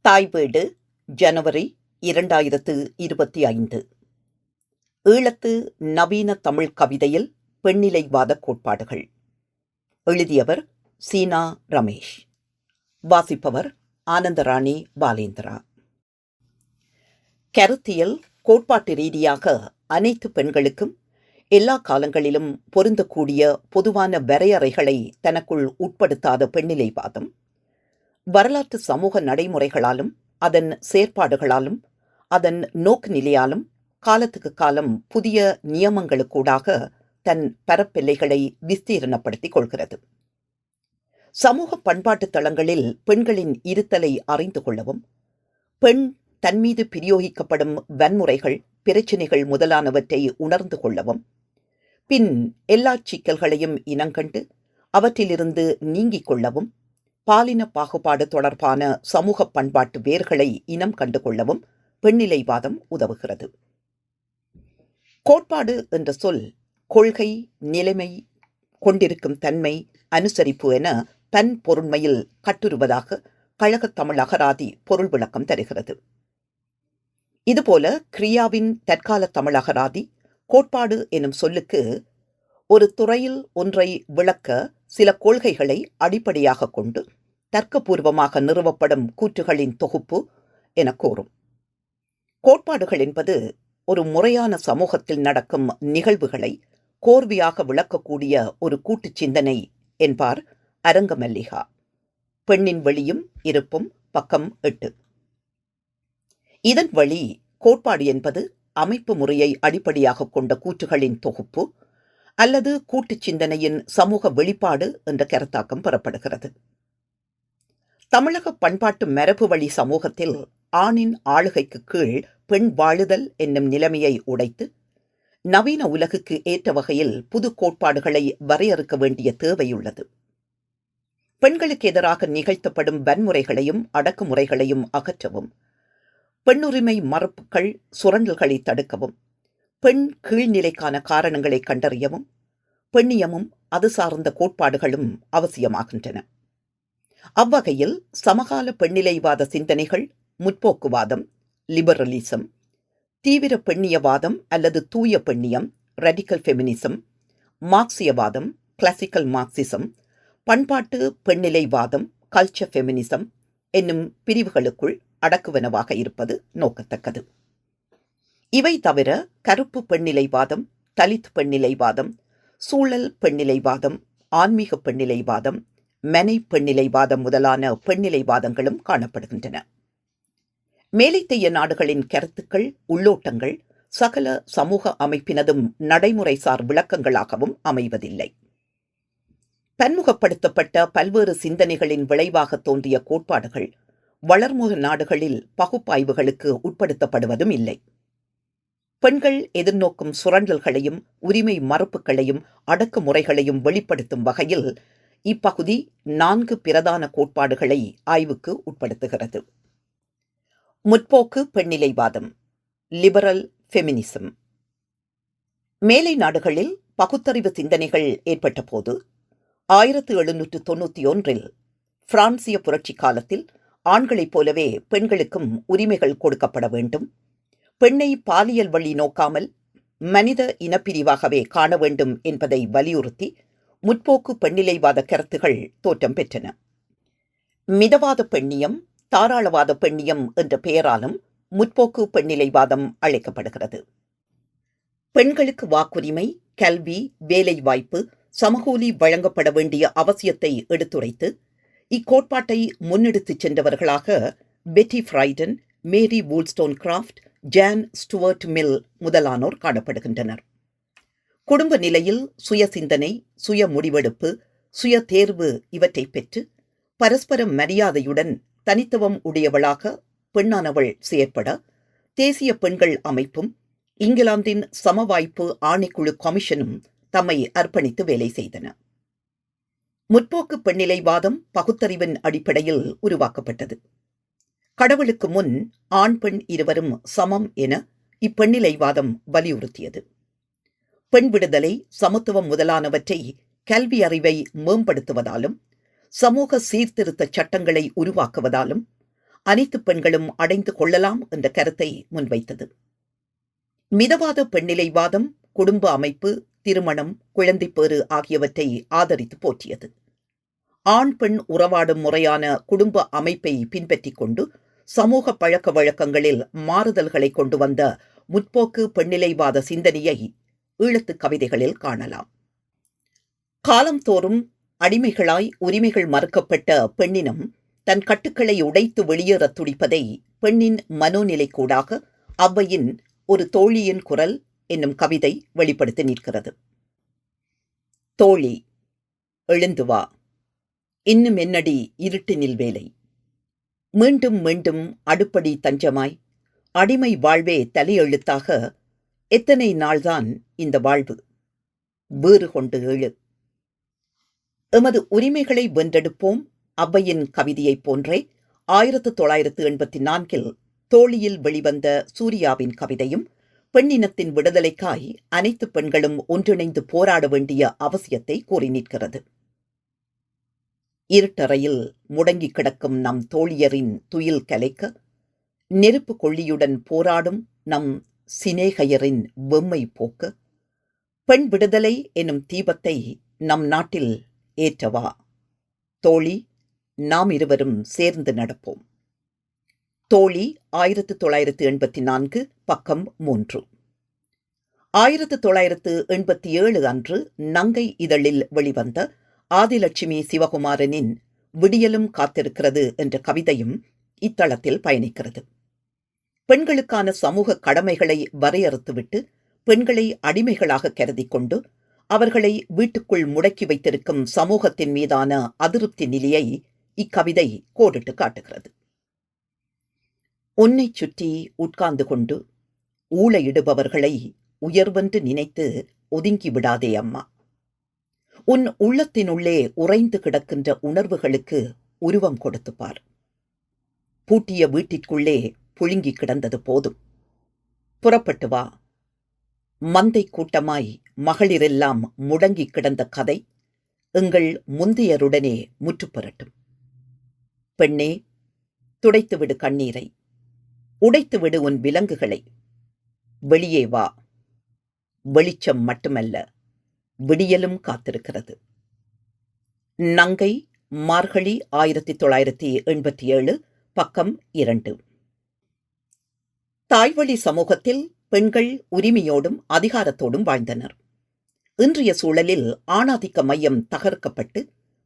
தாய் வீடு ஜனவரி 2025. ஈழத்து நவீன தமிழ் கவிதையில் பெண்ணிலைவாத கோட்பாடுகள். எழுதியவர் சீனா ரமேஷ். வாசிப்பவர் ஆனந்தராணி பாலேந்திரா. கருத்தியல் கோட்பாட்டு ரீதியாக அனைத்து பெண்களுக்கும் எல்லா காலங்களிலும் பொருந்தக்கூடிய பொதுவான வரையறைகளை தனக்குள் உட்படுத்தாத பெண்ணிலைவாதம், வரலாற்று சமூக நடைமுறைகளாலும் அதன் செயற்பாடுகளாலும் அதன் நோக்கு நிலையாலும் காலத்துக்கு காலம் புதிய நியமங்களுக்கூடாக தன் பரப்பெல்லைகளை விஸ்தீரணப்படுத்திக் கொள்கிறது. சமூக பண்பாட்டு தளங்களில் பெண்களின் இருத்தலை அறிந்து கொள்ளவும், பெண் தன்மீது பிரயோகிக்கப்படும் வன்முறைகள், பிரச்சினைகள் முதலானவற்றை உணர்ந்து கொள்ளவும், பின் எல்லா சிக்கல்களையும் இனங்கண்டு அவற்றிலிருந்து நீங்கிக் கொள்ளவும், பாலின பாகுபாடு தொடர்பான சமூக பண்பாட்டு வேர்களை இனம் கண்டு கொள்ளவும் பெண்ணிலைவாதம் உதவுகிறது. கோட்பாடு என்ற சொல் கொள்கை, நிலைமை, கொண்டிருக்கும் தன்மை, அனுசரிப்பு என பன் பொருண்மையில் கட்டுருவதாக கழகத் தமிழ் அகராதி பொருள் விளக்கம் தருகிறது. இதுபோல கிரியாவின் தற்கால தமிழ் அகராதி கோட்பாடு எனும் சொல்லுக்கு ஒரு துறையில் ஒன்றை விளக்க சில கொள்கைகளை அடிப்படையாக கொண்டு தர்க்கபூர்வமாக நிறுவப்படும் கூற்றுகளின் தொகுப்பு என கூறும். கோட்பாடுகள் என்பது ஒரு முறையான சமூகத்தில் நடக்கும் நிகழ்வுகளை கோர்வையாக விளக்கக்கூடிய ஒரு கூட்டு சிந்தனை என்பார் அரங்க மல்லிகா. பெண்ணின் வெளியும் இருப்பும், பக்கம் 8. இதன் வழி கோட்பாடு என்பது அமைப்பு முறையை அடிப்படையாக கொண்ட கூற்றுகளின் தொகுப்பு அல்லது கூட்டு சிந்தனையின் சமூக வெளிப்பாடு என்ற கருத்தாக்கம் பெறப்படுகிறது. தமிழக பண்பாட்டு மரபு வழி சமூகத்தில் ஆணின் ஆளுகைக்கு கீழ் பெண் வாழுதல் என்னும் நிலைமையை உடைத்து நவீன உலகுக்கு ஏற்ற வகையில் புது கோட்பாடுகளை வரையறுக்க வேண்டிய தேவையுள்ளது. பெண்களுக்கு எதிராக நிகழ்த்தப்படும் வன்முறைகளையும் அடக்குமுறைகளையும் அகற்றவும், பெண்ணுரிமை மறுப்புகள், சுரண்டல்களை தடுக்கவும், பெண் கீழ்நிலைக்கான காரணங்களை கண்டறியவும் பெண்ணியமும் அது சார்ந்த கோட்பாடுகளும் அவசியமாகின்றன. அவ்வகையில் சமகால பெண்ணிலைவாத சிந்தனைகள் முற்போக்குவாதம், லிபரலிசம், தீவிர பெண்ணியவாதம் அல்லது தூய பெண்ணியம், ரடிக்கல் ஃபெமினிசம், மார்க்சியவாதம், கிளாசிக்கல் மார்க்சிசம், பண்பாட்டு பெண்ணிலைவாதம், கல்ச்சர் ஃபெமினிசம் என்னும் பிரிவுகளுக்குள் அடக்குவனவாக இருப்பது நோக்கத்தக்கது. இவை தவிர கருப்பு பெண்ணிலைவாதம், தலித் பெண்ணிலைவாதம், சூழல் பெண்ணிலைவாதம், ஆன்மீக பெண்ணிலைவாதம், மனை பெண்ணிலைவாதம் முதலான பெண்ணிலைவாதங்களும் காணப்படுகின்றன. மேலைத்தைய நாடுகளின் கருத்துக்கள், உள்ளோட்டங்கள் சகல சமூக அமைப்பினதும் நடைமுறைசார் விளக்கங்களாகவும் அமைவதில்லை. பன்முகப்படுத்தப்பட்ட பல்வேறு சிந்தனைகளின் விளைவாக தோன்றிய கோட்பாடுகள் வளர்முக நாடுகளில் பகுப்பாய்வுகளுக்கு உட்படுத்தப்படுவதும் இல்லை. பெண்கள் எதிர்நோக்கும் சுரண்டல்களையும் உரிமை மறுப்புகளையும் அடக்குமுறைகளையும் வெளிப்படுத்தும் வகையில் இப்பகுதி 4 பிரதான கோட்பாடுகளை ஆய்வுக்கு உட்படுத்துகிறது. முற்போக்கு பெண்ணிலைவாதம், லிபரல் ஃபெமினிசம். மேலை நாடுகளில் பகுத்தறிவு சிந்தனைகள் ஏற்பட்ட போது 1791 பிரான்சிய புரட்சி காலத்தில் ஆண்களைப் போலவே பெண்களுக்கும் உரிமைகள் கொடுக்கப்பட வேண்டும், பெண்ணை பாலியல் வழி நோக்காமல் மனித இனப்பிரிவாகவே காண வேண்டும் என்பதை வலியுறுத்தி முற்போக்கு பெண்ணிலைவாத கருத்துகள் தோற்றம் பெற்றன. மிதவாத பெண்ணியம், தாராளவாத பெண்ணியம் என்ற பெயராலும் முற்போக்கு பெண்ணிலைவாதம் அழைக்கப்படுகிறது. பெண்களுக்கு வாக்குரிமை, கல்வி, வேலைவாய்ப்பு, சமகூலி வழங்கப்பட வேண்டிய அவசியத்தை எடுத்துரைத்து இக்கோட்பாட்டை முன்னெடுத்துச் சென்றவர்களாக பெட்டி ஃப்ரைடன், மேரி வூல்ஸ்டோன்கிராஃப்ட், ஜான் ஸ்டுவர்ட் மில் முதலானோர் காணப்படுகின்றனர். குடும்ப நிலையில் சுய சிந்தனை, சுய முடிவெடுப்பு, சுய தேர்வு இவற்றை பெற்று பரஸ்பர மரியாதையுடன் தனித்துவம் உடையவளாக பெண்ணானவள் செயற்பட தேசிய பெண்கள் அமைப்பும் இங்கிலாந்தின் சமவாய்ப்பு ஆணைக்குழு கமிஷனும் தம்மை அர்ப்பணித்து வேலை செய்தன. முற்போக்கு பெண்ணிலைவாதம் பகுத்தறிவின் அடிப்படையில் உருவாக்கப்பட்டது. கடவுளுக்கு முன் ஆண் பெண் இருவரும் சமம் என இப்பெண்ணிலைவாதம் வலியுறுத்தியது. பெண் விடுதலை, சமத்துவம் முதலானவற்றை கல்வி அறிவை மேம்படுத்துவதாலும் சமூக சீர்திருத்த சட்டங்களை உருவாக்குவதாலும் அனைத்து பெண்களும் அடைந்து கொள்ளலாம் என்ற கருத்தை முன்வைத்தது. மிதவாத பெண்ணிலைவாதம், குடும்ப அமைப்பு, திருமணம், குழந்தைப்பேறு ஆகியவற்றை ஆதரித்து போற்றியது. ஆண் பெண் உறவாடும் முறையான குடும்ப அமைப்பை பின்பற்றிக் கொண்டு சமூக பழக்க வழக்கங்களில் மாறுதல்களை கொண்டு வந்த முற்போக்கு பெண்ணிலைவாத சிந்தனையை ஈழத்துக் கவிதைகளில் காணலாம். காலந்தோறும் அடிமைகளாய் உரிமைகள் மறுக்கப்பட்ட பெண்ணினம் தன் கட்டுக்களை உடைத்து வெளியேறத் துடிப்பதை பெண்ணின் மனோநிலைக்கூடாக ஔவையின் ஒரு தோழியின் குரல் என்னும் கவிதை வெளிப்படுத்தி நிற்கிறது. தோழி, எழுந்து வா, இன்னும் என்னடி இருட்டினில் வேலை, மீண்டும் மீண்டும் அடுப்படி தஞ்சமாய் அடிமை வாழ்வே தலையெழுத்தாக, எத்தனை நாள்தான் இந்த வாழ்வு, வேறு கொண்டு எழு. எமது உரிமைகளை வென்றெடுப்போம் ஔவையின் கவிதையைப் போன்றே 1984 தோழியில் வெளிவந்த சூர்யாவின் கவிதையும் பெண்ணினத்தின் விடுதலைக்காய் அனைத்து பெண்களும் ஒன்றிணைந்து போராட வேண்டிய அவசியத்தை கூறி நிற்கிறது. இருட்டறையில் முடங்கி கிடக்கும் நம் தோழியரின் துயில் கலைக்க, நெருப்பு கொள்ளியுடன் போராடும் நம் சிநேகையரின் வெம்மை போக்க, பெண் விடுதலை எனும் தீபத்தை நம் நாட்டில் ஏற்றவா தோழி, நாம் இருவரும் சேர்ந்து நடப்போம். தோழி 1984, பக்கம் 3. 1987 அன்று நங்கை இதழில் வெளிவந்த ஆதிலட்சுமி சிவகுமாரனின் விடியலும் காத்திருக்கிறது என்ற கவிதையும் இத்தளத்தில் பயணிக்கிறது. பெண்களுக்கான சமூக கடமைகளை வரையறுத்துவிட்டு பெண்களை அடிமைகளாக கருதி கொண்டு அவர்களை வீட்டுக்குள் முடக்கி வைத்திருக்கும் சமூகத்தின் மீதான அதிருப்தி நிலையை இக்கவிதை கோடிட்டு காட்டுகிறது. உன்னைச் சுற்றி உட்கார்ந்து கொண்டு ஊளையிடுபவர்களை உயர்வென்று நினைத்து ஒதுங்கி விடாதே அம்மா. உன் உள்ளத்தினுள்ளே உறைந்து கிடக்கின்ற உணர்வுகளுக்கு உருவம் கொடுத்து பார். பூட்டிய வீட்டிற்குள்ளே புழுங்கி கிடந்தது போதும். புறப்பட்டு வா. மந்தை கூட்டமாய் மகளிரெல்லாம் முடங்கி கிடந்த கதை எங்கள் முந்தையருடனே முற்றுப்பெறட்டும். பெண்ணே, துடைத்துவிடு கண்ணீரை, உடைத்துவிடு உன் விலங்குகளை. வெளியே வா. வெளிச்சம் மட்டுமல்ல, விடியலும் காத்திருக்கிறது. நங்கை, மார்கழி 1987, பக்கம் 2. தாய்வழி சமூகத்தில் பெண்கள் உரிமையோடும் அதிகாரத்தோடும் வாழ்ந்தனர். இன்றைய சூழலில் ஆணாதிக்க மையம் தகர்க்கப்பட்டு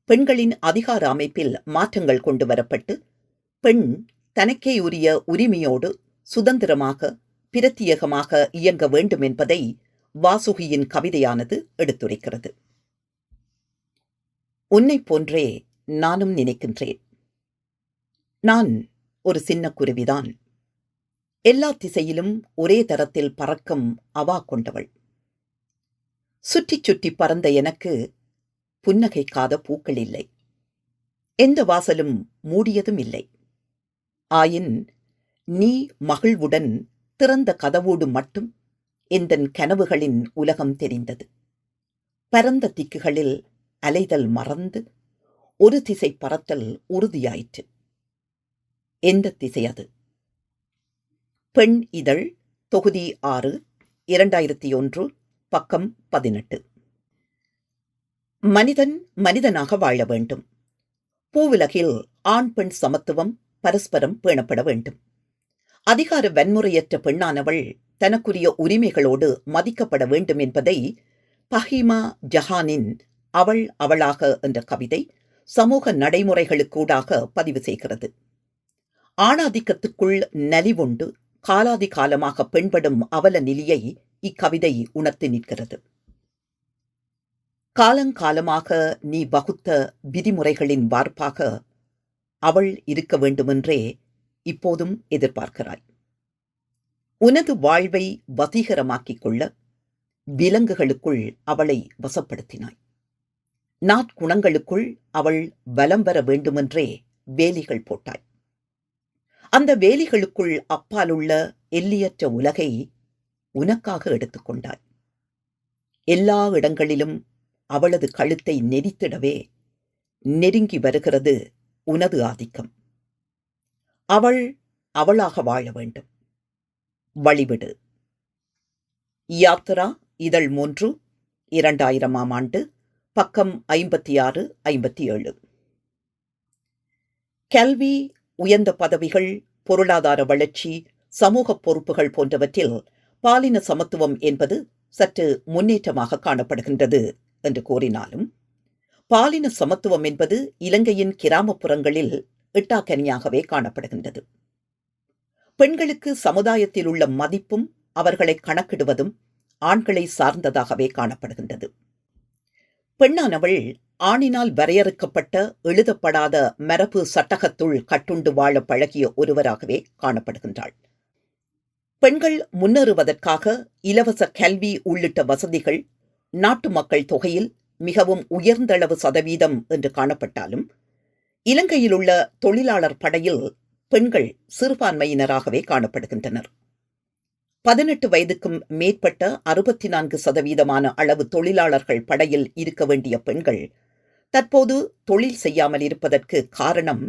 பெண்களின் அதிகார அமைப்பில் மாற்றங்கள் கொண்டு வரப்பட்டு பெண் தனக்கே உரிய உரிமையோடு சுதந்திரமாக பிரத்தியேகமாக இயங்க வேண்டும் என்பதை வாசுகியின் கவிதையானது எடுத்துரைக்கிறது. உன்னைப் போன்றே நானும் நினைக்கின்றேன். நான் ஒரு சின்ன குருவிதான். எல்லா திசையிலும் ஒரே தரத்தில் பறக்கும் அவா கொண்டவள். சுற்றிச் சுற்றி பறந்த எனக்கு புன்னகைக்காத பூக்கள் இல்லை. எந்த வாசலும் மூடியதும் இல்லை. ஆயின் நீ மகிழ்வுடன் திறந்த கதவோடு மட்டும் எந்தன் கனவுகளின் உலகம் தெரிந்தது. பரந்த திக்குகளில் அலைதல் மறந்து ஒரு திசை பறத்தல் உறுதியாயிற்று. எந்த திசை அது? பெண் இதழ், தொகுதி 6, 2001, பக்கம் 18. மனிதன் மனிதனாக வாழ வேண்டும். பூவுலகில் ஆண் பெண் சமத்துவம் பரஸ்பரம் பேணப்பட வேண்டும். அதிகார வன்முறையற்ற பெண்ணானவள் தனக்குரிய உரிமைகளோடு மதிக்கப்பட வேண்டும் என்பதை பஹீமா ஜஹானின் அவள் அவளாக என்ற கவிதை சமூக நடைமுறைகளுக்கூடாக பதிவு செய்கிறது. ஆணாதிக்கத்துக்குள் நலிவுண்டு காலாதி காலமாக பெண்படும் அவல நிலையை இக்கவிதை உணர்த்தி நிற்கிறது. காலங்காலமாக நீ வகுத்த விதிமுறைகளின் வார்ப்பாக அவள் இருக்க வேண்டுமென்றே இப்போதும் எதிர்பார்க்கிறாய். உனது வாழ்வை வசீகரமாக்கிக் கொள்ள விலங்குகளுக்குள் அவளை வசப்படுத்தினாய். நாட்குணங்களுக்குள் அவள் வலம் வர வேண்டுமென்றே வேலிகள் போட்டாய். அந்த வேலிகளுக்குள் அப்பாலுள்ள எல்லையற்ற உலகை உனக்காக எடுத்துக்கொண்டாய். எல்லா இடங்களிலும் அவளது கழுத்தை நெரித்திடவே நெருங்கி வருகிறது உனது ஆதிக்கம். அவள் அவளாக வாழ வேண்டும். வழிவிடு. யாத்ரா இதழ் 3, 2000ஆம் ஆண்டு, பக்கம் 56, 57. கல்வி, உயர்ந்த பதவிகள், பொருளாதார வளர்ச்சி, சமூக பொறுப்புகள் போன்றவற்றில் பாலின சமத்துவம் என்பது சற்று முன்னேற்றமாக காணப்படுகின்றது என்று கூறினாலும், பாலின சமத்துவம் என்பது இலங்கையின் கிராமப்புறங்களில் இட்டாக்கனியாகவே காணப்படுகின்றது. பெண்களுக்கு சமுதாயத்தில் உள்ள மதிப்பும் அவர்களை கணக்கிடுவதும் ஆண்களை சார்ந்ததாகவே காணப்படுகின்றது. பெண்ணானவள் ஆணினால் வரையறுக்கப்பட்ட எழுதப்படாத மரபு சட்டகத்துள் கட்டுண்டு வாழ பழகிய ஒருவராகவே காணப்படுகின்றாள். பெண்கள் முன்னேறுவதற்காக இலவச கல்வி உள்ளிட்ட வசதிகள் நாட்டு மக்கள் தொகையில் மிகவும் உயர்ந்தளவு சதவீதம் என்று காணப்பட்டாலும், இலங்கையில் உள்ள தொழிலாளர் படையில் பெண்கள் சிறுபான்மையினராகவே காணப்படுகின்றனர். 18 வயதுக்கும் மேற்பட்ட 64% அளவு தொழிலாளர்கள் படையில் இருக்க வேண்டிய பெண்கள் தற்போது தொழில் செய்யாமல் இருப்பதற்கு காரணம்,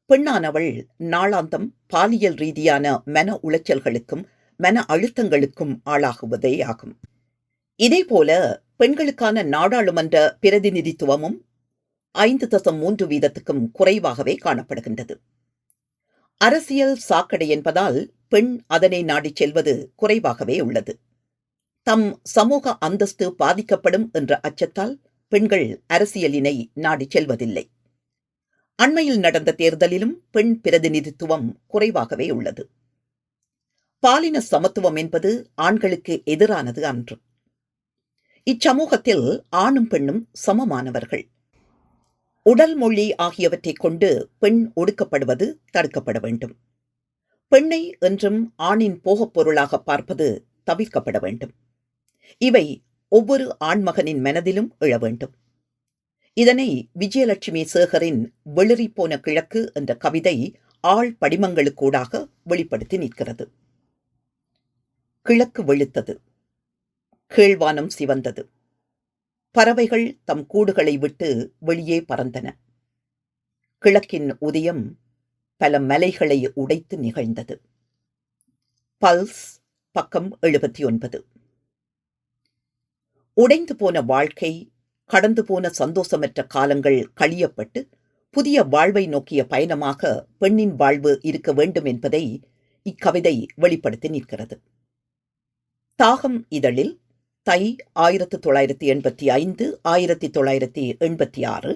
பெண்ணானவள் நாளாந்தம் பாலியல் ரீதியான மன உளைச்சல்களுக்கும் மன அழுத்தங்களுக்கும் ஆளாகுவதே ஆகும். இதேபோல பெண்களுக்கான நாடாளுமன்ற பிரதிநிதித்துவமும் 5.3% குறைவாகவே காணப்படுகின்றது. அரசியல் சாக்கடை என்பதால் பெண் அதனை நாடிச் செல்வது குறைவாகவே உள்ளது. தம் சமூக அந்தஸ்து பாதிக்கப்படும் என்ற அச்சத்தால் பெண்கள் அரசியலினை நாடிச் செல்வதில்லை. அண்மையில் நடந்த தேர்தலிலும் பெண் பிரதிநிதித்துவம் குறைவாகவே உள்ளது. பாலின சமத்துவம் என்பது ஆண்களுக்கு எதிரானது அன்று. இச்சமூகத்தில் ஆணும் பெண்ணும் சமமானவர்கள். உடல் மொழி ஆகியவற்றைக் கொண்டு பெண் ஒடுக்கப்படுவது தடுக்கப்பட வேண்டும். பெண்ணை என்றும் ஆணின் போகப் பொருளாக பார்ப்பது தவிர்க்கப்பட வேண்டும். இவை ஒவ்வொரு ஆண்மகனின் மனதிலும் எழ வேண்டும். இதனை விஜயலட்சுமி சேகரின் வெளிறிப்போன கிழக்கு என்ற கவிதை ஆழ் படிமங்களுக்கூடாக வெளிப்படுத்தி நிற்கிறது. கிழக்கு வெளுத்தது, கீழ்வானம் சிவந்தது, பறவைகள் தம் கூடுகளை விட்டு வெளியே பறந்தன. கிழக்கின் உதயம் பல மலைகளை உடைத்து நிகழ்ந்தது. பல்ஸ், பக்கம் 79. உடைந்து போன வாழ்க்கை, கடந்து போன சந்தோஷமற்ற காலங்கள் கழியப்பட்டு புதிய வாழ்வை நோக்கிய பயணமாக பெண்ணின் வாழ்வு இருக்க வேண்டும் என்பதை இக்கவிதை வெளிப்படுத்தி நிற்கிறது. தாகம் இதழில் தை 1985, 1986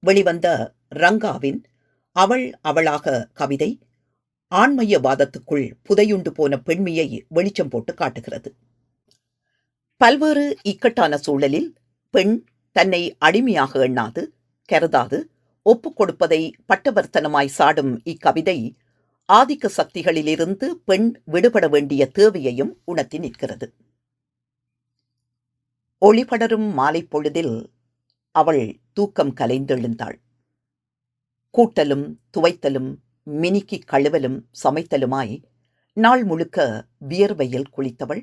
வெளிவந்த ரங்காவின் அவள் அவளாக கவிதை ஆண்மையவாதத்துக்குள் புதையுண்டு போன பெண்மையை வெளிச்சம் போட்டு காட்டுகிறது. பல்வேறு இக்கட்டான சூழலில் பெண் தன்னை அடிமையாக எண்ணாது, கருதாது, ஒப்புக் கொடுப்பதை பட்டவர்த்தனமாய் சாடும் இக்கவிதை ஆதிக்க சக்திகளிலிருந்து பெண் விடுபட வேண்டிய தேவையையும் உணர்த்தி நிற்கிறது. ஒளிபடரும் மாலை பொழுதில் அவள் தூக்கம் கலைந்தெழுந்தாள். கூட்டலும் துவைத்தலும் மினுக்கி கழுவலும் சமைத்தலுமாய் நாள் முழுக்க வியர்வையில் குளித்தவள்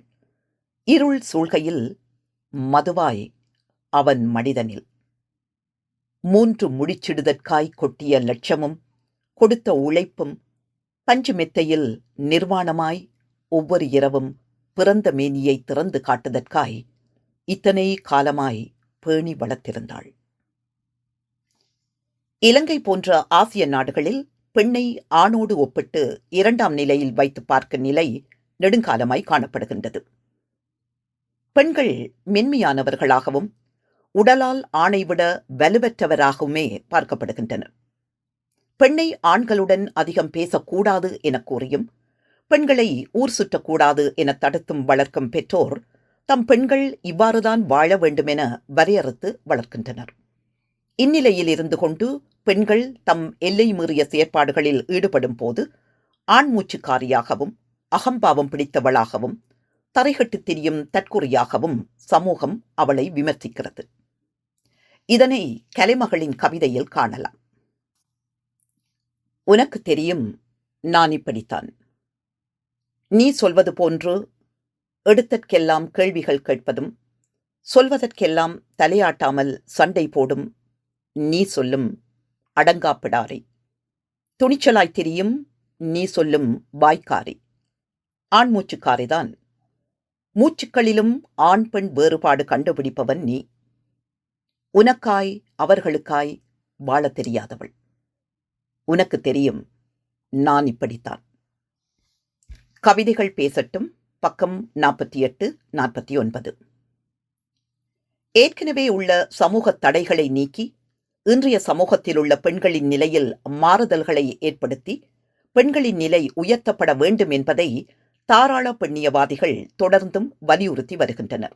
இருள் சூழ்கையில் மதுவாய் அவன் மனிதனில் 3 முடிச்சிடுதற்காய் கொட்டிய லட்சமும் கொடுத்த உழைப்பும் பஞ்சு மெத்தையில் நிர்வாணமாய் ஒவ்வொரு இரவும் பிறந்த மேனியை திறந்து காட்டுதற்காய் இத்தனை காலமாய் பேணி வளர்த்திருந்தாள். இலங்கை போன்ற ஆசிய நாடுகளில் பெண்ணை ஆணோடு ஒப்பிட்டு 2ஆம் நிலையில் வைத்து பார்க்கும் நிலை நெடுங்காலமாய் காணப்படுகின்றது. பெண்கள் மென்மையானவர்களாகவும் உடலால் ஆணை விட வலுவற்றவராகவுமே பார்க்கப்படுகின்றனர். பெண்ணை ஆண்களுடன் அதிகம் பேசக்கூடாது என கூறியும், பெண்களை ஊர் சுற்றக்கூடாது என தடுத்தும் வளர்க்கும் பெற்றோர் தம் பெண்கள் இவ்வாறுதான் வாழ வேண்டுமென வரையறுத்து வளர்க்கின்றனர். இந்நிலையில் இருந்து கொண்டு பெண்கள் தம் எல்லை மீறிய செயற்பாடுகளில் ஈடுபடும் போது ஆண்மூச்சுக்காரியாகவும் அகம்பாவம் பிடித்தவளாகவும் தரைகட்டு திரியும் தற்குறியாகவும் சமூகம் அவளை விமர்சிக்கிறது. இதனை கலைமகளின் கவிதையில் காணலாம். உனக்கு தெரியும், நான் இப்படித்தான். நீ சொல்வது போன்று எடுத்தற்கெல்லாம் கேள்விகள் கேட்பதும், சொல்வதற்கெல்லாம் தலையாட்டாமல் சண்டை போடும் நீ சொல்லும் அடங்காப்பிடாரை. துணிச்சலாய் திரியும் நீ சொல்லும் வாய்க்காரி. ஆண் மூச்சுக்காரிதான். மூச்சுக்களிலும் ஆண் பெண் வேறுபாடு கண்டுபிடிப்பவன் நீ. உனக்காய் அவர்களுக்காய் வாழத் தெரியாதவள். உனக்கு தெரியும், நான் இப்படித்தான். கவிதைகள் பேசட்டும். பக்கம் 48, 49. ஏற்கனவே உள்ள சமூக தடைகளை நீக்கி இன்றைய சமூகத்தில் உள்ள பெண்களின் நிலையில் மாறுதல்களை ஏற்படுத்தி பெண்களின் நிலை உயர்த்தப்பட வேண்டும் என்பதை தாராள பெண்ணியவாதிகள் தொடர்ந்தும் வலியுறுத்தி வருகின்றனர்.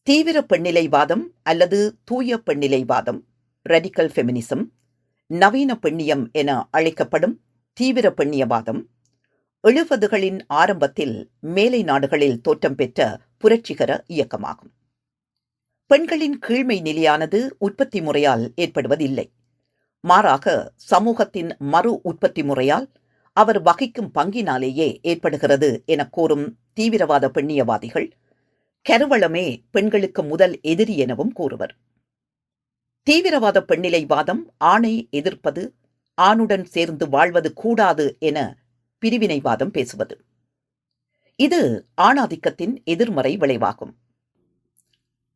தீவிர பெண்ணிலைவாதம் அல்லது தூய பெண்ணிலைவாதம், ரெடிக்கல் ஃபெமினிசம், நவீன பெண்ணியம் என அழைக்கப்படும் தீவிர பெண்ணியவாதம் 70களின் ஆரம்பத்தில் மேலை நாடுகளில் தோற்றம் பெற்ற புரட்சிகர இயக்கமாகும். பெண்களின் கீழ்மை நிலையானது உற்பத்தி முறையால் ஏற்படுவதில்லை. மாறாக சமூகத்தின் மறு உற்பத்தி முறையால் அவர் வகிக்கும் பங்கினாலேயே ஏற்படுகிறது என கூறும் தீவிரவாத பெண்ணியவாதிகள் கருவளமே பெண்களுக்கு முதல் எதிரி எனவும் கூறுவர். தீவிரவாத பெண்ணிலைவாதம் ஆணை எதிர்ப்பது, ஆணுடன் சேர்ந்து வாழ்வது கூடாது என பிரிவினைவாதம் பேசுவது. இது ஆணாதிக்கத்தின் எதிர்மறை விளைவாகும்.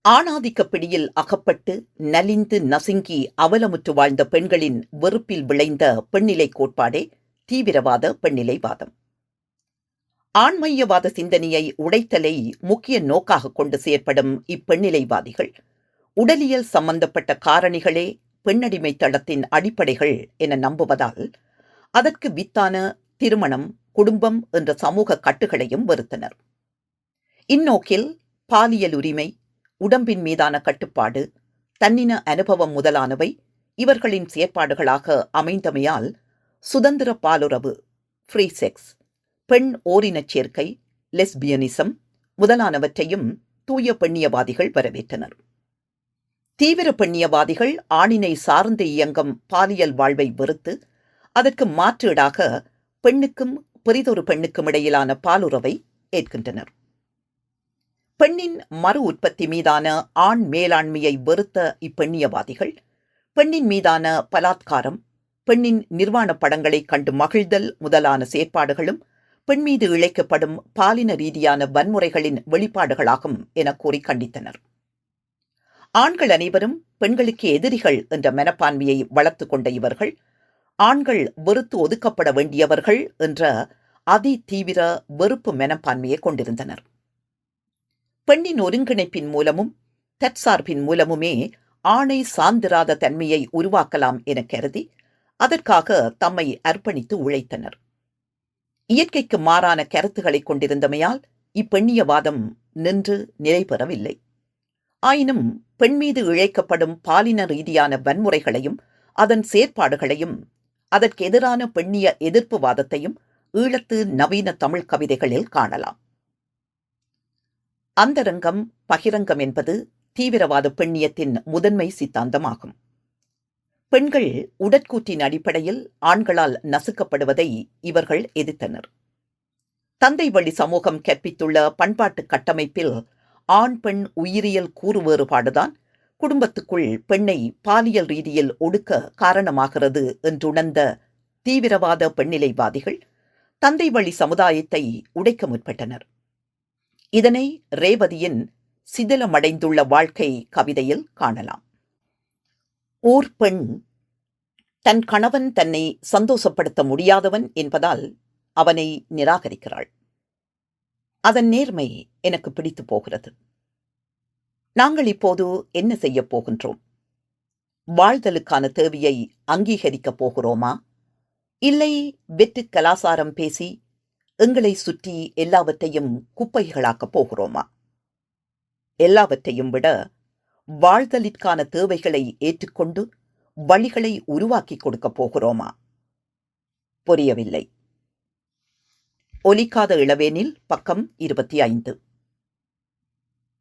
ஆணாதிக்க பிடியில் அகப்பட்டு நலிந்து நசுங்கி அவலமுற்று வாழ்ந்த பெண்களின் வெறுப்பில் விளைந்த பெண்ணிலை கோட்பாடே தீவிரவாத பெண்ணிலைவாதம். ஆண்மையவாத சிந்தனையை உடைத்தலை முக்கிய நோக்காக கொண்டு செயற்படும் இப்பெண்ணிலைவாதிகள் உடலியல் சம்பந்தப்பட்ட காரணிகளே பெண்ணடிமை தளத்தின் அடிப்படைகள் என நம்புவதால் அதற்கு வித்தான திருமணம், குடும்பம் என்ற சமூக கட்டுகளையும் வெறுத்தனர். இந்நோக்கில் பாலியல் உரிமை, உடம்பின் மீதான கட்டுப்பாடு, தன்னின அனுபவம் முதலானவை இவர்களின் செயற்பாடுகளாக அமைந்தமையால் சுதந்திர பாலுறவு, ஃப்ரீ செக்ஸ், பெண் ஓரினச் சேர்க்கை, லெஸ்பியனிசம் முதலானவற்றையும் தூய பெண்ணியவாதிகள் வரவேற்றனர். தீவிர பெண்ணியவாதிகள் ஆணினை சார்ந்து இயங்கும் பாலியல் வாழ்வை வெறுத்து அதற்கு மாற்றீடாக பெண்ணுக்கும் பெரிதொரு பெண்ணுக்கும் இடையிலான பாலுறவை ஏற்கின்றனர். பெண்ணின் மறு உற்பத்தி மீதான ஆண் மேலாண்மையை வெறுத்த இப்பெண்ணியவாதிகள் பெண்ணின் மீதான பலாத்காரம், பெண்ணின் நிர்வாண படங்களை கண்டு மகிழ்தல் முதலான செயற்பாடுகளும் பெண் மீது இழைக்கப்படும் பாலின ரீதியான வன்முறைகளின் வெளிப்பாடுகளாகும் என கூறி கண்டித்தனர். ஆண்கள் அனைவரும் பெண்களுக்கு எதிரிகள் என்ற மனப்பான்மையை வளர்த்து கொண்ட இவர்கள் ஆண்கள் வெறுத்து ஒதுக்கப்பட வேண்டியவர்கள் என்ற அதி தீவிர வெறுப்பு மனப்பான்மையை கொண்டிருந்தனர். பெண்ணின் ஒருங்கிணைப்பின் மூலமும் தற்சார்பின் மூலமுமே ஆணை சார்ந்திராத தன்மையை உருவாக்கலாம் என கருதி அதற்காக தம்மை அர்ப்பணித்து உழைத்தனர். இயற்கைக்கு மாறான கருத்துக்களை கொண்டிருந்தமையால் இப்பெண்ணியவாதம் நின்று நிலை பெறவில்லை. ஆயினும் பெண் மீது இழைக்கப்படும் பாலின ரீதியான வன்முறைகளையும் அதன் செயற்பாடுகளையும் அதற்கு எதிரான பெண்ணிய எதிர்ப்பு வாதத்தையும் ஈழத்து நவீன தமிழ் கவிதைகளில் காணலாம். அந்தரங்கம் பகிரங்கம் என்பது தீவிரவாத பெண்ணியத்தின் முதன்மை சித்தாந்தமாகும். பெண்கள் உடற்கூற்றின் அடிப்படையில் ஆண்களால் நசுக்கப்படுவதை இவர்கள் எதிர்த்தனர். தந்தை வழி சமூகம் கற்பித்துள்ள பண்பாட்டு கட்டமைப்பில் ஆண் பெண் உயிரியல் கூறு வேறுபாடுதான் குடும்பத்துக்குள் பெண்ணை பாலியல் ரீதியில் ஒடுக்க காரணமாகிறது என்றுணர்ந்த தீவிரவாத பெண்ணிலைவாதிகள் தந்தை வழி சமுதாயத்தை உடைக்க முற்பட்டனர். இதனை ரேவதியின் சிதிலமடைந்துள்ள வாழ்க்கை கவிதையில் காணலாம். ஓர் பெண் தன் கணவன் தன்னை சந்தோஷப்படுத்த முடியாதவன் என்பதால் அவனை நிராகரிக்கிறாள். அதன் நேர்மை எனக்கு பிடித்து போகிறது. நாங்கள் இப்போது என்ன செய்யப் போகின்றோம்? வாழ்தலுக்கான தேவையை அங்கீகரிக்கப் போகிறோமா? இல்லை வெற்று கலாசாரம் பேசி எங்களை சுற்றி எல்லாவற்றையும் குப்பைகளாக்கப் போகிறோமா? எல்லாவற்றையும் விட வாழ்தலிற்கான தேவைகளை ஏற்றுக்கொண்டு வழிகளை உருவாக்கி கொடுக்கப் போகிறோமா? புரியவில்லை. ஒலிக்காத இளவேனில் பக்கம் 25.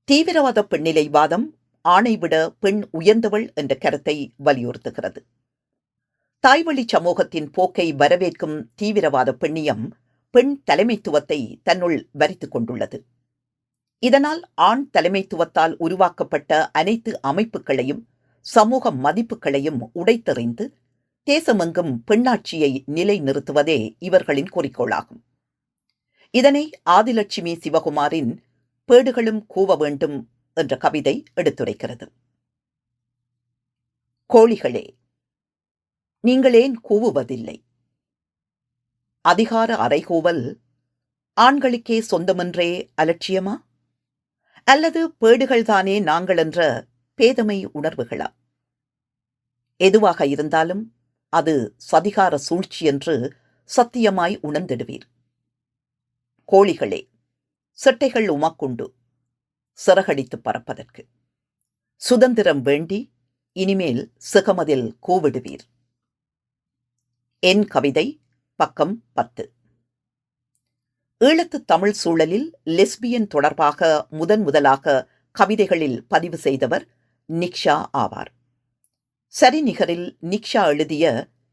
தீவிரவாத பெண்ணிலைவாதம் ஆணை விட பெண் உயர்ந்தவள் என்ற கருத்தை வலியுறுத்துகிறது. தாய்வழி சமூகத்தின் போக்கை வரவேற்கும் தீவிரவாத பெண்ணியம் பெண் தலைமைத்துவத்தை தன்னுள் வரித்துக் கொண்டுள்ளது. இதனால் ஆண் தலைமைத்துவத்தால் உருவாக்கப்பட்ட அனைத்து அமைப்புகளையும் சமூக மதிப்புகளையும் உடைத்தெறிந்து தேசமெங்கும் பெண்ணாட்சியை நிலைநிறுத்துவதே இவர்களின் குறிக்கோளாகும். இதனை ஆதிலட்சுமி சிவகுமாரின் பேடுகளும் கூவ வேண்டும் என்ற கவிதை எடுத்துரைக்கிறது. கோழிகளே, நீங்கள் ஏன் கூவுவதில்லை? அதிகார அறைகூவல் ஆண்களுக்கே சொந்தமென்றே அலட்சியமா? அல்லது பேடுகள்தானே நாங்கள் என்ற பேதமை உணர்வுகளா? எதுவாக இருந்தாலும் அது சதிகார சூழ்ச்சி என்று சத்தியமாய் உணர்ந்திடுவீர். கோழிகளே, செட்டைகள் உமக்குண்டு சிறகடித்து பறப்பதற்கு. சுதந்திரம் வேண்டி இனிமேல் சிகமதில் கூவிடுவீர். என் கவிதை, பக்கம் 10. ஈழத்து தமிழ் சூழலில் லெஸ்பியன் தொடர்பாக முதலாக கவிதைகளில் பதிவு செய்தவர் நிக்ஷா ஆவார். சரிநிகரில் நிக்ஷா எழுதிய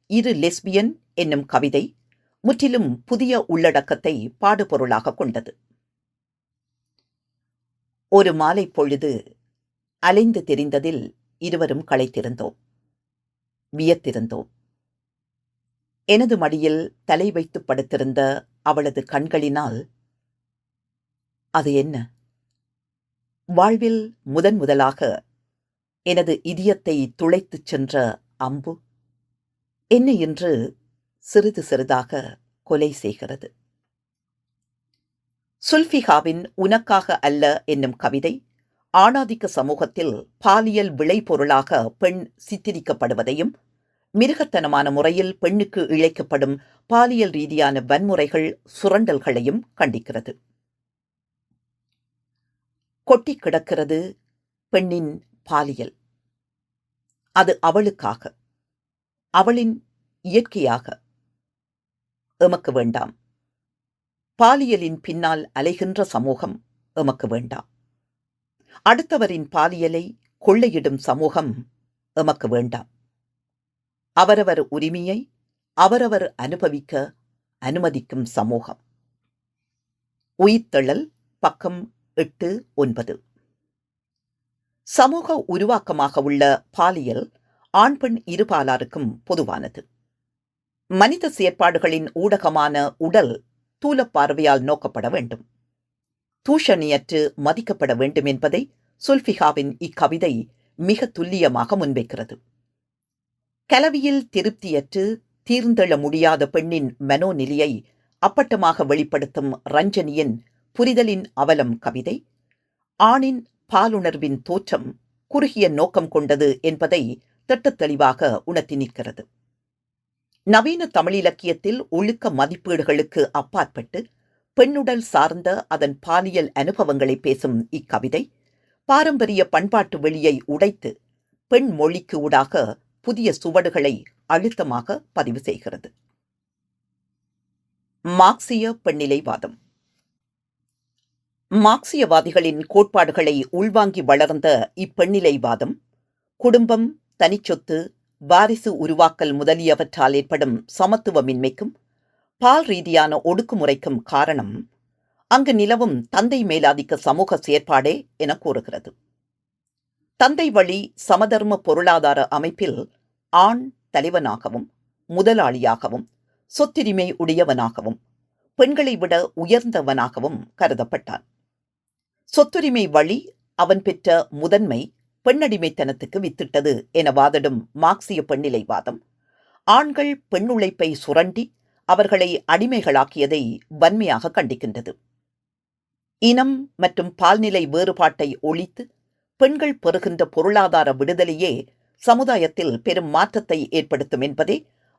இரு லெஸ்பியன் என்னும் கவிதை முற்றிலும் புதிய உள்ளடக்கத்தை பாடுபொருளாக கொண்டது. ஒரு மாலை பொழுது அலைந்து திரிந்ததில் இருவரும் களைத்திருந்தோம், வியத்திருந்தோம். எனது மடியில் தலை வைத்து படுத்திருந்த அவளது கண்களினால், அது என்ன? வாழ்வில் முதலாக எனது இதயத்தை துளைத்துச் சென்ற அம்பு என்னை இன்று சிறிது சிறிதாக கொலை செய்கிறது. சுல்ஃபிகாவின் உனக்காக அல்ல என்னும் கவிதை ஆணாதிக்க சமூகத்தில் பாலியல் விளைபொருளாக பெண் சித்தரிக்கப்படுவதையும், மிருகத்தனமான முறையில் பெண்ணுக்கு இழைக்கப்படும் பாலியல் ரீதியான வன்முறைகள், சுரண்டல்களையும் கண்டிக்கிறது. கொட்டி கிடக்கிறது பெண்ணின் பாலியல். அது அவளுக்காக, அவளின் இயற்கையாக. எமக்கு வேண்டாம். பாலியலின் பின்னால் அலைகின்ற சமூகம் எமக்கு வேண்டாம். அடுத்தவரின் பாலியலை கொள்ளையிடும் சமூகம் எமக்கு வேண்டாம். அவரவர் உரிமையை அவரவர் அனுபவிக்க அனுமதிக்கும் சமூகம். உயிர்த்தெழல், பக்கம் 8, 9. சமூக உருவாக்கமாக உள்ள பாலியல் ஆண் பெண் இருபாலாருக்கும் பொதுவானது. மனித செயற்பாடுகளின் ஊடகமான உடல் தூலப் பார்வையால் நோக்கப்பட வேண்டும், தூஷணியற்று மதிக்கப்பட வேண்டும் என்பதை சுல்ஃபிகாவின் இக்கவிதை மிக துல்லியமாக முன்வைக்கிறது. கலவியில் திருப்தியற்று தீர்ந்தெழ முடியாத பெண்ணின் மனோநிலையை அப்பட்டமாக வெளிப்படுத்தும் ரஞ்சனியின் புரிதலின் அவலம் கவிதை ஆணின் பாலுணர்வின் தோற்றம் குறுகிய நோக்கம் கொண்டது என்பதை திட்டத்தெளிவாக உணர்த்தி நிற்கிறது. நவீன தமிழிலக்கியத்தில் ஒழுக்க மதிப்பீடுகளுக்கு அப்பாற்பட்டு பெண்ணுடல் சார்ந்த அதன் பாலியல் அனுபவங்களை பேசும் இக்கவிதை பாரம்பரிய பண்பாட்டு வெளியை உடைத்து பெண் மொழிக்கு ஊடாக புதிய சுவடுகளை அழுத்தமாக பதிவு செய்கிறது. மார்க்சிய பெண்ணிலைவாதம். மார்க்சியவாதிகளின் கோட்பாடுகளை உள்வாங்கி வளர்ந்த இப்பெண்ணிலைவாதம் குடும்பம், தனிச்சொத்து, வாரிசு உருவாக்கல் முதலியவற்றால் ஏற்படும் சமத்துவமின்மைக்கும் பால் ரீதியான ஒடுக்குமுறைக்கும் காரணம் அங்கு நிலவும் தந்தை மேலாதிக்க சமூக செயற்பாடே என கூறுகிறது. தந்தை வழி சமதர்ம பொருளாதார அமைப்பில் ஆண் தலைவனாகவும் முதலாளியாகவும் சொத்துரிமை உடையவனாகவும் பெண்களை விட உயர்ந்தவனாகவும் கருதப்பட்டான். சொத்துரிமை வழி அவன் பெற்ற முதன்மை பெண்ணடிமைத்தனத்துக்கு வித்திட்டது என வாதிடும் மார்க்சிய பெண்ணிலைவாதம் ஆண்கள் பெண்ணுழைப்பை சுரண்டி அவர்களை அடிமைகளாக்கியதை வன்மையாக கண்டிக்கின்றது. இனம் மற்றும் பால்நிலை வேறுபாட்டை ஒழித்து பெண்கள் பெறுகின்ற பொருளாதார விடுதலையே சமுதாயத்தில் பெரும் மாற்றத்தை ஏற்படுத்தும் என்பதே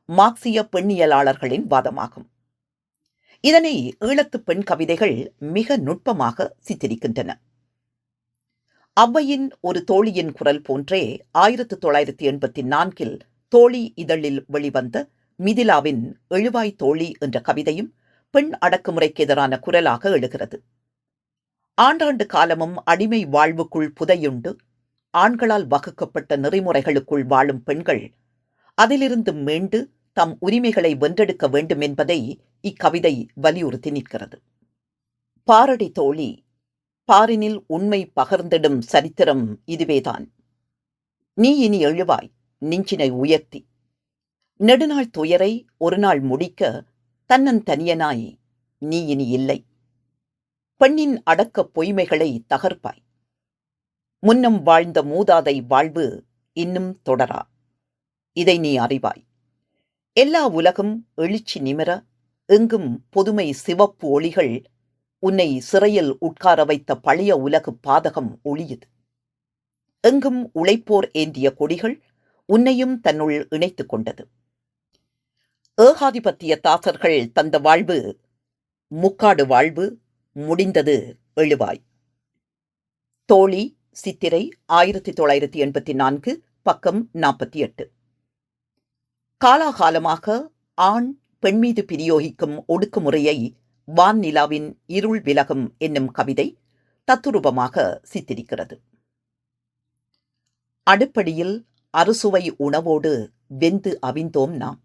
மார்க்சிய பெண்ணியலாளர்களின் வாதமாகும். இதனை ஈழத்து பெண் கவிதைகள் மிக நுட்பமாக சித்தரிக்கின்றன. ஔவையின் ஒரு தோழியின் குரல் போன்றே 1984 தோழி இதழில் வெளிவந்த மிதிலாவின் எழுவாய் தோழி என்ற கவிதையும் பெண் அடக்குமுறைக்கு எதிரான குரலாக எழுகிறது. ஆண்டாண்டு காலமும் அடிமை வாழ்வுக்குள் புதையுண்டு ஆண்களால் வகுக்கப்பட்ட நெறிமுறைகளுக்குள் வாழும் பெண்கள் அதிலிருந்து மீண்டு தம் உரிமைகளை வென்றெடுக்க வேண்டும் என்பதை இக்கவிதை வலியுறுத்தி நிற்கிறது. பாரடி தோழி, பாரினில் உண்மை பகர்ந்திடும் சரித்திரம் இதுவேதான். நீ இனி எழுவாய் நெஞ்சினை உயர்த்தி, நெடுநாள் துயரை ஒரு நாள் முடிக்க தன்னந்தனியனாய் நீ இனி இல்லை. பெண்ணின் அடக்கப் பொய்மைகளை தகர்ப்பாய். முன்னம் வாழ்ந்த மூதாதை வாழ்வு இன்னும் தொடரா. இதை நீ அறிவாய். எல்லா உலகும் எழுச்சி நிமிர, எங்கும் பொதுமை சிவப்பு ஒளிகள் உன்னை சிறையில் உட்கார வைத்த பழைய உலகு பாதகம் ஒளியுது. எங்கும் உழைப்போர் ஏந்திய கொடிகள் உன்னையும் தன்னுள் இணைத்துக் கொண்டது. ஏகாதிபத்திய தாசர்கள் தந்த வாழ்வு முக்காடு வாழ்வு முடிந்தது எழுவாய். தோழி சித்திரை 1984 பக்கம் 48. காலாகாலமாக ஆண் பெண் மீது பிரயோகிக்கும் ஒடுக்குமுறையை வான் நிலாவின் இருள் விலகும் என்னும் கவிதை தத்துரூபமாக சித்தரிக்கிறது. அடுப்படியில் அறுசுவை உணவோடு வெந்து அவிந்தோம் நாம்.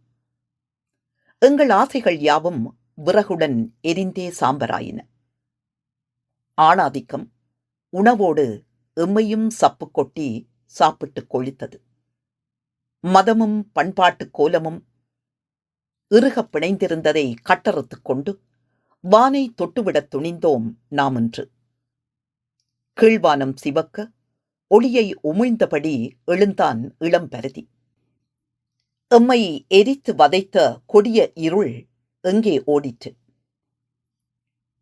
எங்கள் ஆசைகள் யாவும் விறகுடன் எரிந்தே சாம்பராயின. ஆணாதிக்கம் உணவோடு எம்மையும் சப்பு கொட்டி சாப்பிட்டுக் கொழித்தது. மதமும் பண்பாட்டு கோலமும் இறுகப் பிணைந்திருந்ததை கட்டறுத்துக் கொண்டு வானை தொட்டுவிடத் துணிந்தோம் நாம் இன்று. கீழ்வானம் சிவக்க ஒளியை உமிழ்ந்தபடி எழுந்தான் இளம்பரதி. எம்மை எரித்து வதைத்த கொடிய இருள் எங்கே ஓடிற்று?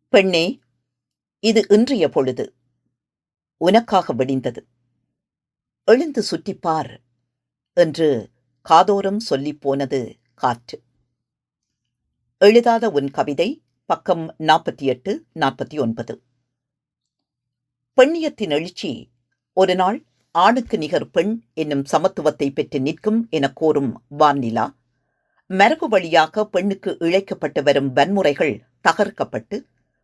பெண்ணே, இது இன்றைய பொழுது உனக்காக வெடிந்தது. எழுந்து சுற்றிப்பார் என்று காதோரம் சொல்லிப் போனது காற்று. எழுதாத உன் கவிதை பக்கம் 48, 49. பெண்ணியத்தின் எழுச்சி ஒரு நாள் ஆணுக்கு நிகர் பெண் என்னும் சமத்துவத்தை பெற்று நிற்கும் எனக் கோரும் வான்நிலா, மரபு வழியாக பெண்ணுக்கு இழைக்கப்பட்டு வரும் வன்முறைகள் தகர்க்கப்பட்டு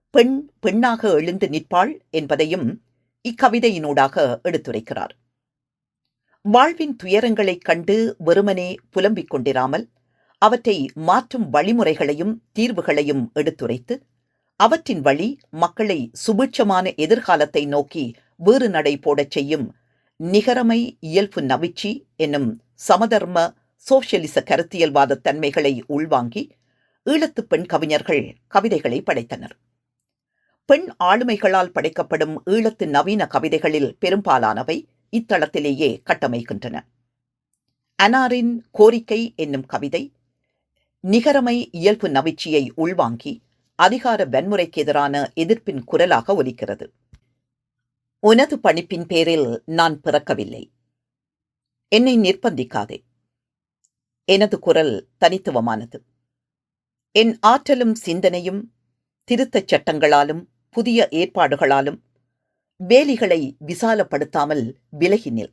பெண் பெண்ணாக எழுந்து நிற்பாள் என்பதையும் இக்கவிதையினூடாக எடுத்துரைக்கிறார். வாழ்வின் துயரங்களைக் கண்டு வெறுமனே புலம்பிக் கொண்டிராமல் அவற்றை மாற்றும் வழிமுறைகளையும் தீர்வுகளையும் எடுத்துரைத்து அவற்றின் வழி மக்களை சுபிட்சமான எதிர்காலத்தை நோக்கி வேறு நடை போடச் செய்யும் நிகரமை இயல்பு நவிச்சி என்னும் சமதர்ம சோசியலிச கருத்தியல்வாத தன்மைகளை உள்வாங்கி ஈழத்து பெண் கவிஞர்கள் கவிதைகளை படைத்தனர். பெண் ஆளுமைகளால் படைக்கப்படும் ஈழத்து நவீன கவிதைகளில் பெரும்பாலானவை இத்தளத்திலேயே கட்டமைக்கின்றன. அனாரின் கோரிக்கை என்னும் கவிதை நிகரமை இயல்பு நவிச்சியை உள்வாங்கி அதிகார வன்முறைக்கு எதிரான எதிர்ப்பின் குரலாக ஒலிக்கிறது. உனது பணிப்பின் பேரில் நான் பிறக்கவில்லை. என்னை நிர்பந்திக்காதே. எனது குரல் தனித்துவமானது. என் ஆற்றலும் சிந்தனையும் திருத்தச் சட்டங்களாலும் புதிய ஏற்பாடுகளாலும் வேலிகளை விசாலப்படுத்தாமல் விலகினில்.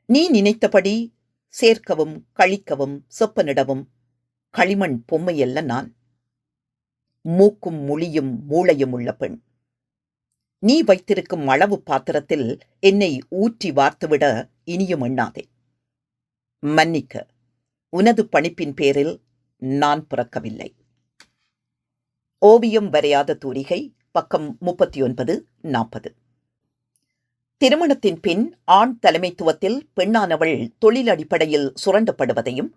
நீ நினைத்தபடி சேர்க்கவும் கழிக்கவும் செப்பனிடவும் களிமண் பொம்மையல்ல நான். மூக்கும் முழியும் மூளையும் உள்ள பெண். நீ வைத்திருக்கும் அளவு பாத்திரத்தில் என்னை ஊற்றி வார்த்துவிட இனியும் எண்ணாதே. மன்னிக்க, உனது பணிப்பின் பேரில் நான் பிறக்கவில்லை. ஓவியம் வரையாத தூரிகை பக்கம் 39, 40. திருமணத்தின் பின் ஆண் தலைமைத்துவத்தில் பெண்ணானவள் தொழில் அடிப்படையில் சுரண்டப்படுவதையும்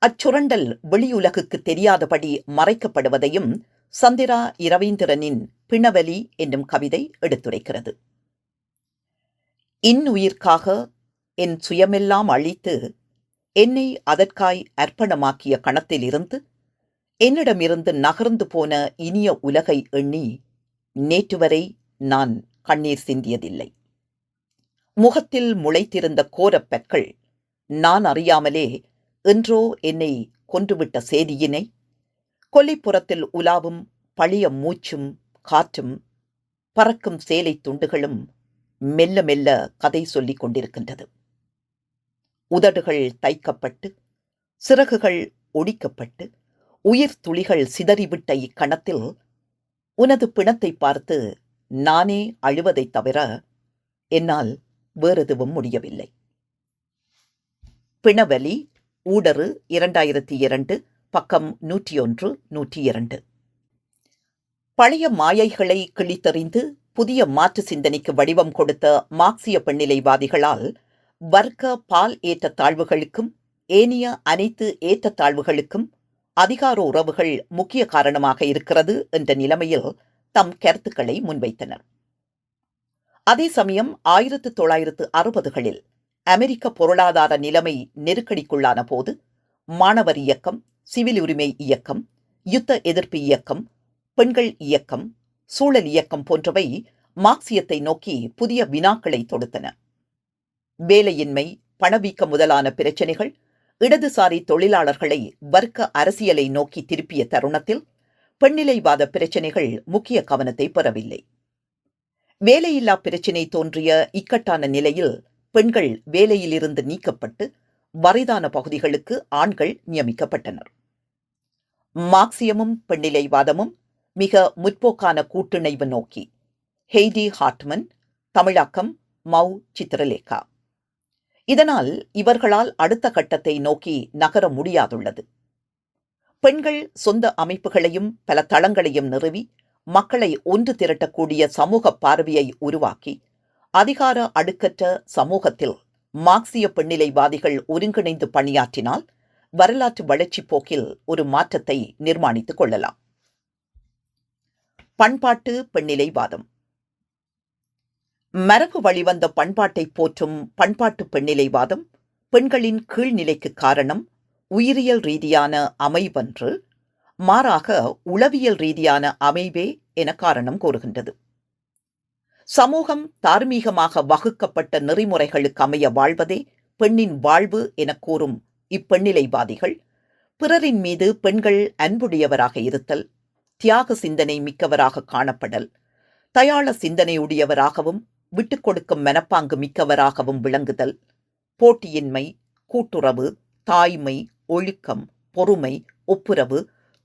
அச்சுரண்டல் வெளியுலகுக்கு தெரியாதபடி மறைக்கப்படுவதையும் சந்திரா இரவீந்திரனின் பிணவலி என்னும் கவிதை எடுத்துரைக்கிறது. இன்னுயிர்க்காக என் சுயமெல்லாம் அழித்து என்னை அதற்காய் அர்ப்பணமாக்கிய கணத்திலிருந்து என்னிடமிருந்து நகர்ந்து போன இனிய உலகை எண்ணி நேற்று வரை நான் கண்ணீர் சிந்தியதில்லை. முகத்தில் முளைத்திருந்த கோரப்பற்கள் நான் அறியாமலே என்றோ என்னை கொன்றுவிட்ட சேதியினை கொல்லைப்புறத்தில் உலாவும் பழைய மூச்சும் காற்றும் பறக்கும் சேலை துண்டுகளும் மெல்ல மெல்ல கதை சொல்லிக் கொண்டிருக்கின்றது. உதடுகள் தைக்கப்பட்டு சிறகுகள் ஒடிக்கப்பட்டு உயிர் துளிகள் சிதறிவிட்ட இக்கணத்தில் உனது பிணத்தை பார்த்து நானே அழுவதைத் தவிர என்னால் வேறெதுவும் முடியவில்லை. பிணவலி ஊடறு 2002 பக்கம் 101, 102. பழைய மாயைகளை கிழித்தெறிந்து புதிய மாற்று சிந்தனைக்கு வடிவம் கொடுத்த மார்க்சிய பெண்ணிலைவாதிகளால் வர்க்க பால் ஏற்ற தாழ்வுகளுக்கும் ஏனைய அனைத்து ஏற்றத்தாழ்வுகளுக்கும் அதிகார உறவுகள் முக்கிய காரணமாக இருக்கிறது என்ற நிலைமையில் தம் கருத்துக்களை முன்வைத்தனர். அதே சமயம் 1960களில் அமெரிக்க பொருளாதார நிலைமை நெருக்கடிக்குள்ளான போது மாணவர் இயக்கம், சிவில் உரிமை இயக்கம், யுத்த எதிர்ப்பு இயக்கம், பெண்கள் இயக்கம், சூழல் இயக்கம் போன்றவை மார்க்சியத்தை நோக்கி புதிய வினாக்களை தொடுத்தன. வேலையின்மை, பணவீக்க முதலான பிரச்சினைகள் இடதுசாரி தொழிலாளர்களை வர்க்க அரசியலை நோக்கி திருப்பிய தருணத்தில் பெண்ணிலைவாத பிரச்சினைகள் முக்கிய கவனத்தை பெறவில்லை. வேலையில்லா பிரச்சினை தோன்றிய இக்கட்டான நிலையில் பெண்கள் வேலையிலிருந்து நீக்கப்பட்டு வறிதான பகுதிகளுக்கு ஆண்கள் நியமிக்கப்பட்டனர். மார்க்சியமும் பெண்ணிலைவாதமும் மிக முற்போக்கான கூட்டிணைவு நோக்கி. ஹெய்டி ஹார்ட்மன், தமிழாக்கம் மௌ சித்திரலேகா. இதனால் இவர்களால் அடுத்த கட்டத்தை நோக்கி நகர முடியாதுள்ளது. பெண்கள் சொந்த அமைப்புகளையும் பல தளங்களையும் நிறுவி மக்களை ஒன்று திரட்டக்கூடிய சமூக பார்வையை உருவாக்கி அதிகார அடுக்கற்ற சமூகத்தில் மார்க்சிய பெண்ணிலைவாதிகள் ஒருங்கிணைந்து பணியாற்றினால் வரலாற்று வளர்ச்சி போக்கில் ஒரு மாற்றத்தை நிர்மாணித்துக் கொள்ளலாம். பண்பாட்டு பெண்ணிலைவாதம். மரபு வழிவந்த பண்பாட்டை போற்றும் பண்பாட்டு பெண்ணிலைவாதம் பெண்களின் கீழ்நிலைக்கு காரணம் உயிரியல் ரீதியான அமைவன்று, மாறாக உளவியல் ரீதியான அமைவே என காரணம் கூறுகின்றது. சமூகம் தார்மீகமாக வகுக்கப்பட்ட நெறிமுறைகளுக்கு அமைய வாழ்வதே பெண்ணின் வாழ்வு என கூறும் இப்பெண்ணிலைவாதிகள் பிறரின் மீது பெண்கள் அன்புடையவராக இருத்தல், தியாக சிந்தனை மிக்கவராக காணப்படல், தயாள சிந்தனையுடையவராகவும் விட்டுக் கொடுக்கும் மனப்பாங்கு மிக்கவராகவும் விளங்குதல், போட்டியின்மை, கூட்டுறவு, தாய்மை, ஒழுக்கம், பொறுமை, ஒப்புரவு,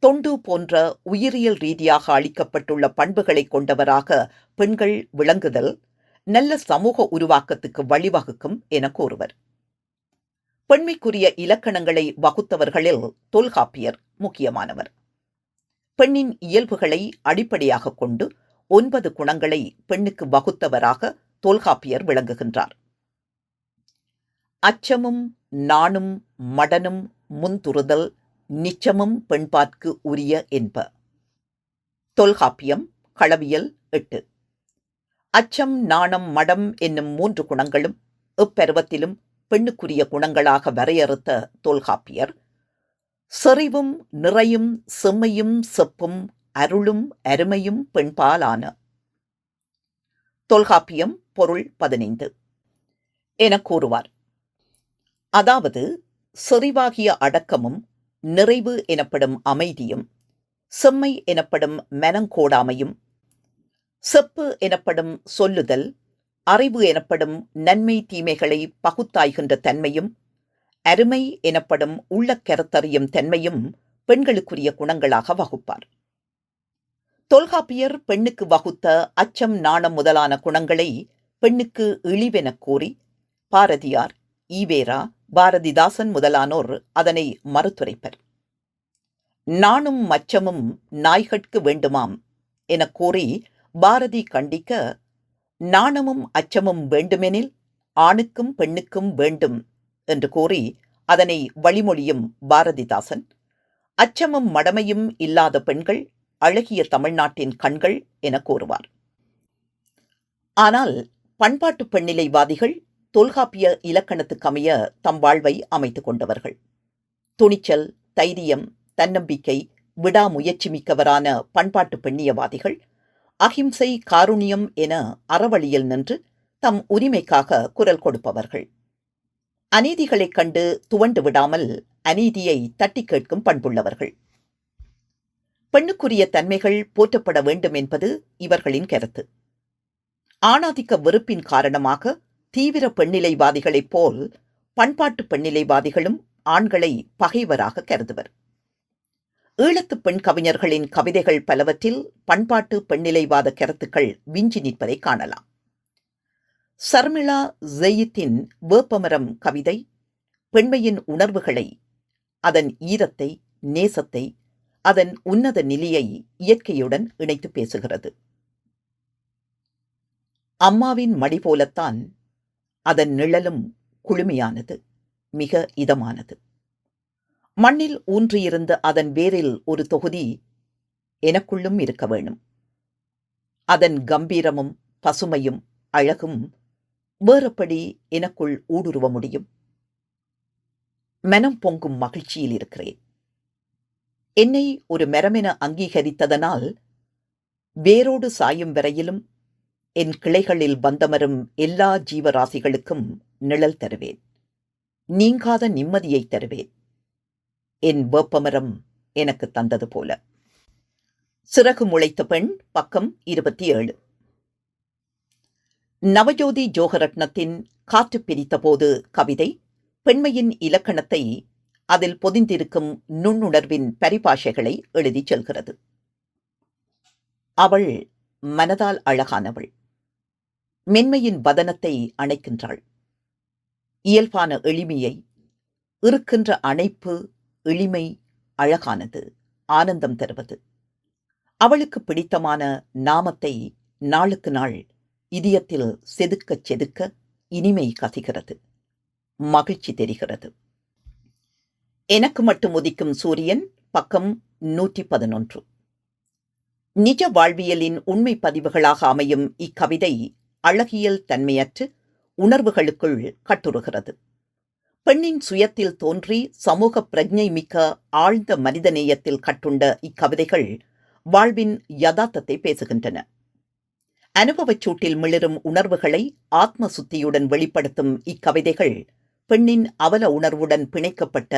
தொண்டு போன்ற உயிரியல் ரீதியாக அளிக்கப்பட்டுள்ள பண்புகளை கொண்டவராக பெண்கள் விளங்குதல் நல்ல சமூக உருவாக்கத்துக்கு வழிவகுக்கும் என கூறுவர். பெண்மைக்குரிய இலக்கணங்களை வகுத்தவர்களில் தொல்காப்பியர் முக்கியமானவர். பெண்ணின் இயல்புகளை அடிப்படையாக கொண்டு 9 குணங்களை பெண்ணுக்கு வகுத்தவராக தொல்காப்பியர் விளங்குகின்றார். அச்சமும் நாணும் மடனும் முன்துறுதல் நிச்சமும் பெண்பாற்கு உரிய என்ப. தொல்காப்பியம் களவியல் 8. அச்சம், நாணம், மடம் என்னும் 3 குணங்களும் எப்பருவத்திலும் பெண்ணுக்குரிய குணங்களாக வரையறுத்த தொல்காப்பியர் செறிவும் நிறையும் செம்மையும் செப்பும் அருளும் அருமையும் பெண்பாலான. தொல்காப்பியம் பொருள் 15 என கூறுவார். அதாவது செறிவாகிய அடக்கமும், நிறைவு எனப்படும் அமைதியும், செம்மை எனப்படும் மனங்கோடாமையும், செப்பு எனப்படும் சொல்லுதல், அறிவு எனப்படும் நன்மை தீமைகளை பகுத்தாய்கின்ற தன்மையும், அருமை எனப்படும் உள்ளக்கருத்தறியும் தன்மையும் பெண்களுக்குரிய குணங்களாக வகுப்பார். தொல்காப்பியர் பெண்ணுக்கு வகுத்த அச்சம், நாணம் முதலான குணங்களை பெண்ணுக்கு இழிவெனக் கூறி பாரதியார், ஈவேரா, பாரதிதாசன் முதலானோர் அதனை மறுத்துரைப்பர். நாணும் மச்சமும் நாய்கட்கு வேண்டுமாம் எனக் கூறி பாரதி கண்டிக்க, நாணமும் அச்சமும் வேண்டுமெனில் ஆணுக்கும் பெண்ணுக்கும் வேண்டும் என்று கூறி அதனை வழிமொழியும் பாரதிதாசன், அச்சமும் மடமையும் இல்லாத பெண்கள் அழகிய தமிழ்நாட்டின் கண்கள் என கூறுவார். ஆனால் பண்பாட்டு பெண்ணிலைவாதிகள் தொல்காப்பிய இலக்கணத்துக்கமைய தம் வாழ்வை அமைத்துக் கொண்டவர்கள். துணிச்சல், தைரியம், தன்னம்பிக்கை, விடாமுயற்சி மிக்கவரான பண்பாட்டு பெண்ணியவாதிகள் அகிம்சை, காருண்யம் என அறவழியில் நின்று தம் உரிமைக்காக குரல் கொடுப்பவர்கள். அநீதிகளைக் கண்டு துவண்டு விடாமல் அநீதியை தட்டி கேட்கும் பண்புள்ளவர்கள். பெண்ணுக்குரிய தன்மைகள் போற்றப்பட வேண்டும் என்பது இவர்களின் கருத்து. ஆணாதிக்க வெறுப்பின் காரணமாக தீவிர பெண்ணிலைவாதிகளைப் போல் பண்பாட்டு பெண்ணிலைவாதிகளும் ஆண்களை பகைவராக கருதுவர். ஈழத்து பெண் கவிஞர்களின் கவிதைகள் பலவற்றில் பண்பாட்டு பெண்ணிலைவாத கருத்துக்கள் விஞ்சி நிற்பதை காணலாம். சர்மிளா ஜெயித்தின் வேப்பமரம் கவிதை பெண்மையின் உணர்வுகளை, அதன் ஈரத்தை, நேசத்தை, அதன் உன்னத நிலையை இயற்கையுடன் இணைத்து பேசுகிறது. அம்மாவின் மடி போலத்தான் அதன் நிழலும் குளுமையானது, மிக இதமானது. மண்ணில் ஊன்றியிருந்த அதன் வேரில் ஒரு தொகுதி எனக்குள்ளும் இருக்க வேணும். அதன் கம்பீரமும் பசுமையும் அழகும் வேறுபடி எனக்குள் ஊடுருவ முடியும். மனம் பொங்கும் மகிழ்ச்சியில் இருக்கிறேன். என்னை ஒரு மரமென அங்கீகரித்ததனால் வேரோடு சாயும் வரையிலும் என் கிளைகளில் பந்தமரும் எல்லா ஜீவராசிகளுக்கும் நிழல் தருவேன். நீங்காத நிம்மதியை தருவேன். என் வேப்பமரம் எனக்கு தந்தது போல. சிறகு முளைத்த பெண், பக்கம் 27. நவஜோதி ஜோகரட்னத்தின் காற்று பிரித்தபோது கவிதை பெண்மையின் இலக்கணத்தை, அதில் பொதிந்திருக்கும் நுண்ணுணர்வின் பரிபாஷைகளை எழுதிச் செல்கிறது. அவள் மனதால் அழகானவள். மென்மையின் வதனத்தை அணைக்கின்றாள். இயல்பான எளிமையை, இருக்கின்ற அணைப்பு, எளிமை அழகானது, ஆனந்தம் தருவது. அவளுக்கு பிடித்தமான நாமத்தை நாளுக்கு நாள் இதயத்தில் செதுக்கச் செதுக்க இனிமை கசிகிறது, மகிழ்ச்சி தெரிகிறது. எனக்கு மட்டும் உதிக்கும் சூரியன், பக்கம் 111. நிஜ வாழ்வியலின் உண்மை பதிவுகளாக அமையும் இக்கவிதை அழகியல் தன்மையற்று உணர்வுகளுக்குள் கட்டுறுகிறது. பெண்ணின் சுயத்தில் தோன்றி சமூக பிரஜை மிக்க ஆழ்ந்த மனிதநேயத்தில் கட்டுண்ட இக்கவிதைகள் வாழ்வின் யதார்த்தத்தை பேசுகின்றன. அனுபவச் சூட்டில் மிளிரும் உணர்வுகளை ஆத்ம சுத்தியுடன் வெளிப்படுத்தும் இக்கவிதைகள் பெண்ணின் அவல உணர்வுடன் பிணைக்கப்பட்ட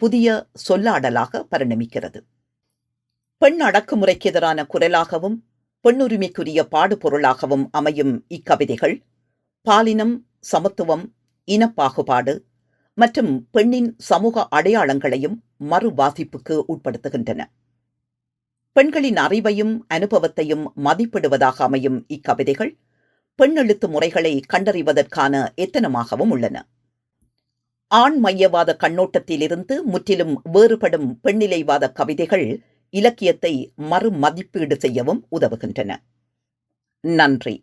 புதிய சொல்லாடலாக பரிணமிக்கிறது. பெண் அடக்குமுறைக்கு எதிரான குரலாகவும் பெண்ணுரிமைக்குரிய பாடுபொருளாகவும் அமையும் இக்கவிதைகள் பாலினம், சமத்துவம், இனப்பாகுபாடு மற்றும் பெண்ணின் சமூக அடையாளங்களையும் மறுவாசிப்புக்கு உட்படுத்துகின்றன. பெண்களின் அறிவையும் அனுபவத்தையும் மதிப்பிடுவதாக அமையும் இக்கவிதைகள் பெண் எழுத்து முறைகளை கண்டறிவதற்கான எத்தனமாகவும் உள்ளன. ஆண் மையவாத கண்ணோட்டத்திலிருந்து முற்றிலும் வேறுபடும் பெண்ணிலைவாத கவிதைகள் இலக்கியத்தை மறுமதிப்பீடு செய்யவும் உதவுகின்றன. நன்றி.